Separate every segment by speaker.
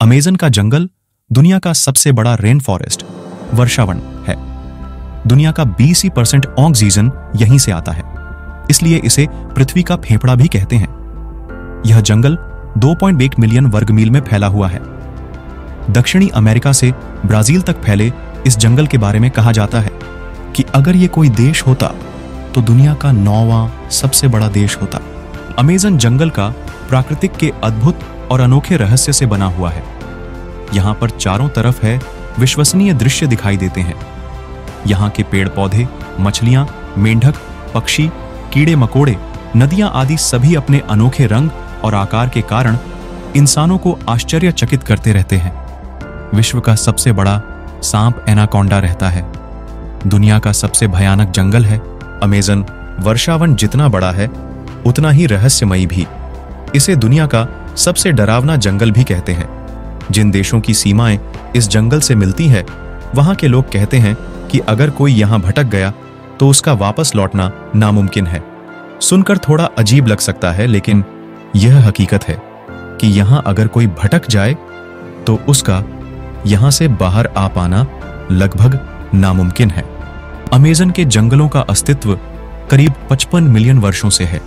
Speaker 1: Amazon का जंगल दुनिया का सबसे बड़ा रेन फॉरेस्ट वर्षावन है। दुनिया का 20% ऑक्सीजन यहीं से आता है, इसलिए इसे पृथ्वी का फेफड़ा भी कहते हैं। यह जंगल 2.1 मिलियन वर्ग मील में फैला हुआ है। दक्षिणी अमेरिका से ब्राजील तक फैले इस जंगल के बारे में कहा जाता है कि अगर ये कोई देश होता तो दुनिया का 9वां सबसे बड़ा देश होता। अमेज़न जंगल का प्राकृतिक के अद्भुत और अनोखे रहस्य से बना हुआ है। यहाँ पर चारों तरफ है विश्वसनीय दृश्य दिखाई देते हैं। यहाँ के पेड़ पौधे, मछलियां, मेंढक, पक्षी, कीड़े मकोड़े, नदियां आदि सभी अपने अनोखे रंग और आकार के कारण इंसानों को आश्चर्यचकित करते रहते हैं। विश्व का सबसे बड़ा सांप एनाकोंडा रहता है। दुनिया का सबसे भयानक जंगल है अमेज़न। वर्षावन जितना बड़ा है उतना ही रहस्यमयी भी। इसे दुनिया का सबसे डरावना जंगल भी कहते हैं। जिन देशों की सीमाएं इस जंगल से मिलती है, वहां के लोग कहते हैं कि अगर कोई यहां भटक गया तो उसका वापस लौटना नामुमकिन है। सुनकर थोड़ा अजीब लग सकता है, लेकिन यह हकीकत है कि यहां अगर कोई भटक जाए तो उसका यहां से बाहर आ पाना लगभग नामुमकिन है। अमेज़न के जंगलों का अस्तित्व करीब 55 मिलियन वर्षों से है।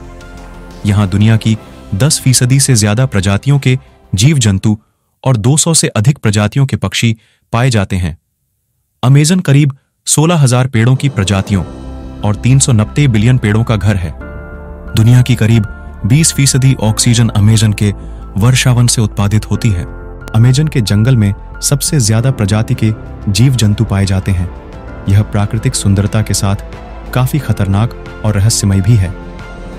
Speaker 1: यहां दुनिया की 10% से ज्यादा प्रजातियों के जीव जंतु और 200 से अधिक प्रजातियों के पक्षी पाए जाते हैं। अमेज़न करीब 16,000 पेड़ों की प्रजातियों और 390 बिलियन पेड़ों का घर है। दुनिया की करीब 20% ऑक्सीजन अमेज़न के वर्षावन से उत्पादित होती है। अमेज़न के जंगल में सबसे ज्यादा प्रजाति के जीव जंतु पाए जाते हैं। यह प्राकृतिक सुंदरता के साथ काफी खतरनाक और रहस्यमय भी है।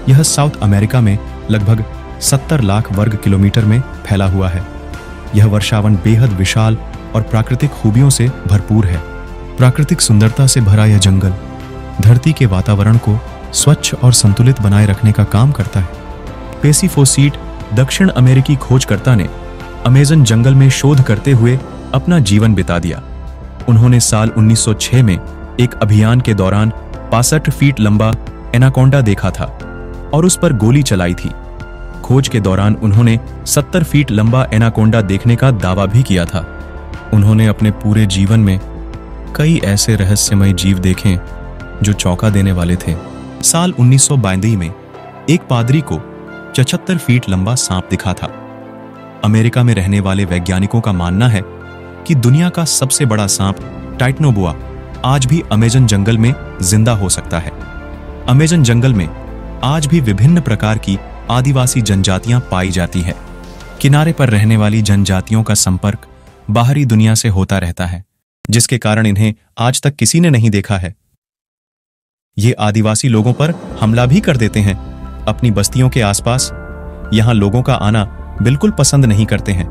Speaker 1: यह साउथ अमेरिका में लगभग 70 लाख वर्ग किलोमीटर में फैला हुआ है। यह वर्षावन बेहद विशाल और प्राकृतिक खूबियों से भरपूर है। प्राकृतिक सुंदरता से भरा यह जंगल धरती के वातावरण को स्वच्छ और संतुलित बनाए रखने का काम करता है। पेसी फोसीट दक्षिण अमेरिकी खोजकर्ता ने अमेज़न जंगल में शोध करते हुए अपना जीवन बिता दिया। उन्होंने साल 1906 में एक अभियान के दौरान 65 फीट लंबा एनाकोंडा देखा था और उस पर गोली चलाई थी। खोज के दौरान उन्होंने 70 फीट लंबा एनाकोंडा देखने का दावा भी किया था। उन्होंने अपने पूरे जीवन में कई ऐसे रहस्यमय जीव देखे जो चौंका देने वाले थे। साल 1932 में एक पादरी को 74 फीट लंबा सांप दिखा था। अमेरिका में रहने वाले वैज्ञानिकों का मानना है कि दुनिया का सबसे बड़ा सांप टाइटनोबोआ आज भी अमेज़न जंगल में जिंदा हो सकता है। अमेज़न जंगल में आज भी विभिन्न प्रकार की आदिवासी जनजातियां पाई जाती है। किनारे पर रहने वाली जनजातियों का संपर्क बाहरी दुनिया से होता रहता है, जिसके कारण इन्हें आज तक किसी ने नहीं देखा है। ये आदिवासी लोगों पर हमला भी कर देते हैं अपनी बस्तियों के आसपास। यहां लोगों का आना बिल्कुल पसंद नहीं करते हैं।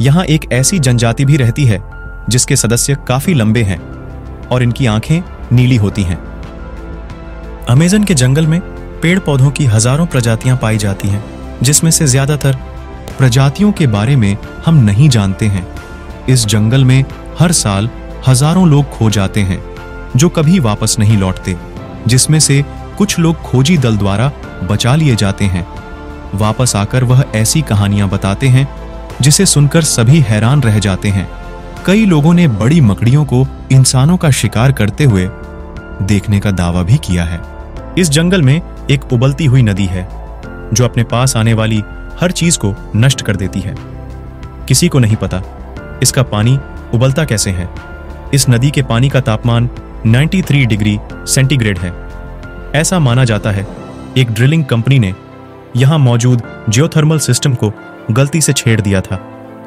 Speaker 1: यहां एक ऐसी जनजाति भी रहती है जिसके सदस्य काफी लंबे हैं और इनकी आंखें नीली होती हैं। अमेज़न के जंगल में पेड़ पौधों की हजारों प्रजातियां पाई जाती हैं, जिसमें से ज्यादातर प्रजातियों के बारे में हम नहीं जानते हैं। इस जंगल में हर साल हजारों लोग खो जाते हैं जो कभी वापस नहीं लौटते, जिसमें से कुछ लोग खोजी दल द्वारा बचा लिए जाते हैं। वापस आकर वह ऐसी कहानियां बताते हैं जिसे सुनकर सभी हैरान रह जाते हैं। कई लोगों ने बड़ी मकड़ियों को इंसानों का शिकार करते हुए देखने का दावा भी किया है। इस जंगल में एक उबलती हुई नदी है जो अपने पास आने वाली हर चीज को नष्ट कर देती है। किसी को नहीं पता इसका पानी उबलता कैसे है। इस नदी के पानी का तापमान 93 डिग्री सेंटीग्रेड है। ऐसा माना जाता है एक ड्रिलिंग कंपनी ने यहां मौजूद जियोथर्मल सिस्टम को गलती से छेड़ दिया था,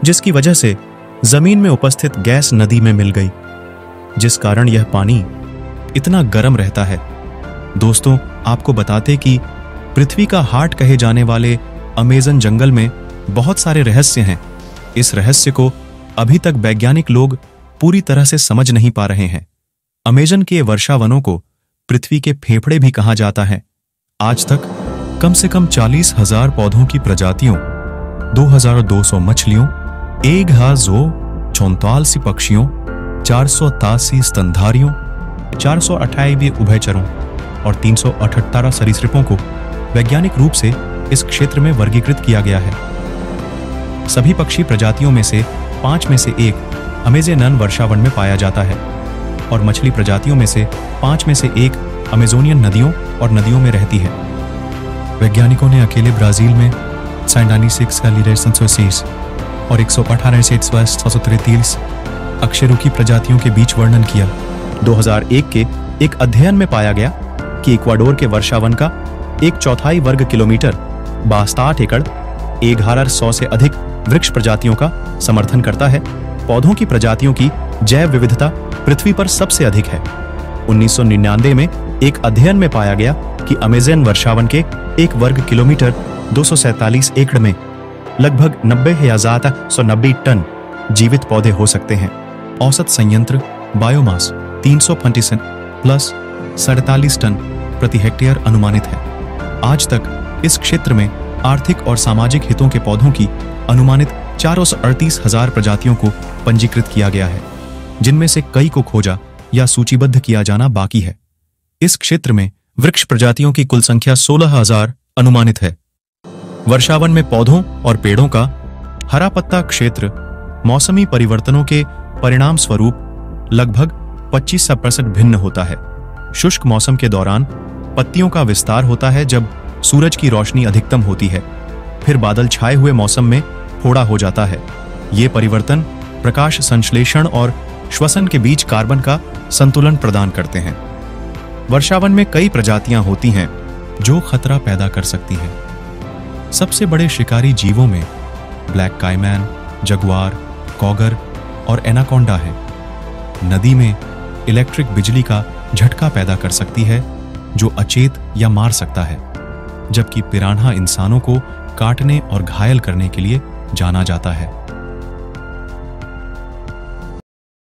Speaker 1: जिसकी वजह से जमीन में उपस्थित गैस नदी में मिल गई, जिस कारण यह पानी इतना गर्म रहता है। दोस्तों, आपको बताते कि पृथ्वी का हार्ट कहे जाने वाले अमेज़न जंगल में बहुत सारे रहस्य हैं। इस रहस्य को अभी तक वैज्ञानिक लोग पूरी तरह से समझ नहीं पा रहे हैं। अमेज़न के वर्षावनों को पृथ्वी के फेफड़े भी कहा जाता है। आज तक कम से कम 40,000 पौधों की प्रजातियों, 2,200 मछलियों, 1,044 पक्षियों, 483 स्तनधारियों, 428 उभयचरों और 378 सरीसृपों को वैज्ञानिक रूप से इस क्षेत्र में वर्गीकृत किया गया है। सभी पक्षी प्रजातियों में से 5 में से 1 अमेज़न वर्षावन में पाया जाता है और मछली प्रजातियों में से 5 में से 1 अमेज़ोनियन नदियों और नदियों में रहती है। वैज्ञानिकों ने अकेले ब्राजील में 96 गैलीरेसेंसेस और 118 अकशेरुकी प्रजातियों के बीच वर्णन किया। 2001 के एक अध्ययन में पाया गया कि इक्वाडोर के वर्षावन का 1/4 वर्ग किलोमीटर 62 एकड़ 1100 से अधिक वृक्ष प्रजातियों का समर्थन करता है। पौधों की प्रजातियों की जैव विविधता पृथ्वी पर सबसे अधिक है। 1999 में एक अध्ययन में पाया गया कि अमेज़न वर्षावन के 1 वर्ग किलोमीटर 247 एकड़ में लगभग 90,190 टन जीवित पौधे हो सकते हैं। औसत संयंत्र बायोमास 325 प्लस 47 टन प्रति हेक्टेयर अनुमानित है। आज तक इस क्षेत्र में आर्थिक और सामाजिक हितों के पौधों की अनुमानित 438,000 प्रजातियों को पंजीकृत किया गया है, जिनमें से कई को खोजा या सूचीबद्ध किया जाना बाकी है। इस क्षेत्र में वृक्ष प्रजातियों की कुल संख्या 16,000 अनुमानित है। वर्षावन में पौधों और पेड़ों का हरा पत्ता क्षेत्र मौसमी परिवर्तनों के परिणाम स्वरूप लगभग 25% भिन्न होता है। शुष्क मौसम के दौरान पत्तियों का विस्तार होता है जब सूरज की रोशनी अधिकतम होती है, फिर बादल छाए हुए मौसम में फोड़ा हो जाता है। ये परिवर्तन प्रकाश संश्लेषण और श्वसन के बीच कार्बन का संतुलन प्रदान करते हैं। वर्षावन में कई प्रजातियां होती हैं जो खतरा पैदा कर सकती हैं। सबसे बड़े शिकारी जीवों में ब्लैक काइमैन, जगुआर, कॉगर और एनाकोंडा है। नदी में इलेक्ट्रिक बिजली का झटका पैदा कर सकती है जो अचेत या मार सकता है, जबकि पिरान्हा इंसानों को काटने और घायल करने के लिए जाना जाता है।